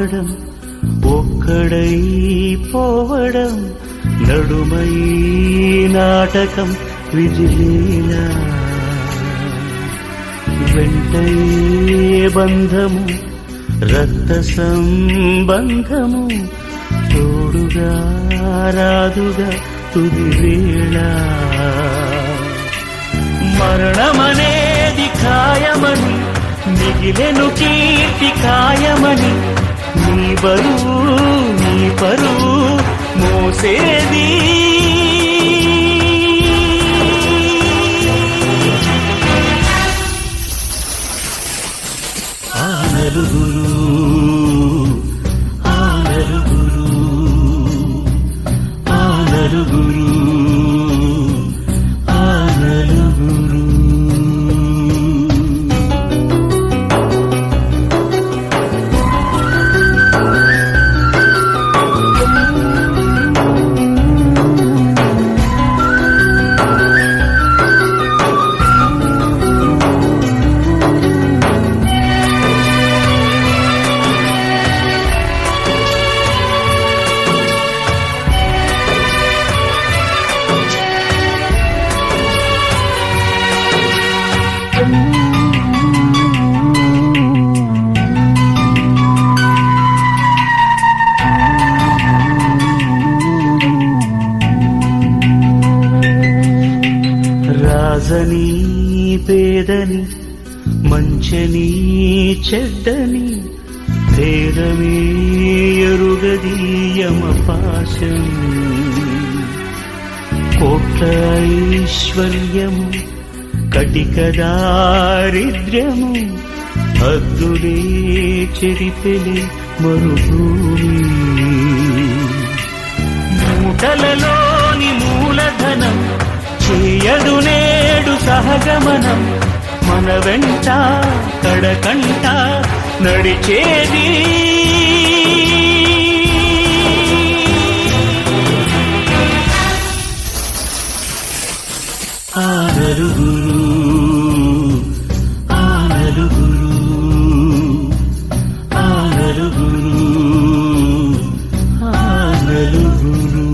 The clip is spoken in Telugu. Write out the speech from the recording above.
రావడం ఒక్కడై పోవడం నడుమై నాటకం విజిలీలా వెంటయే బంధము రక్త సంబంధము తోడుగా రాదుగా తుది వేళ మరణమనేది ఖాయమని మిగిలెను కీర్తి కాయమని నీ బరువు నీ పరువు మోసేది ఆ నలుగురు ఆ నలుగురు ఆ నలుగురు ఆ నలుగురు రాజని పేదని మంచని చెడ్డని భేదమే ఎరుగదీయమ పాశం కోట్ల ఐశ్వర్యము కటిక దారిద్ర్యము హద్దులే చెరిపెలి మరుభూమి మూటలలోని మూలధనం చేయదు నేడు సహగమనం మన వెంట కడకంట నడిచేది ఆ నలుగురు ఆ నలుగురు ఆ నలుగురు ఆ నలుగురు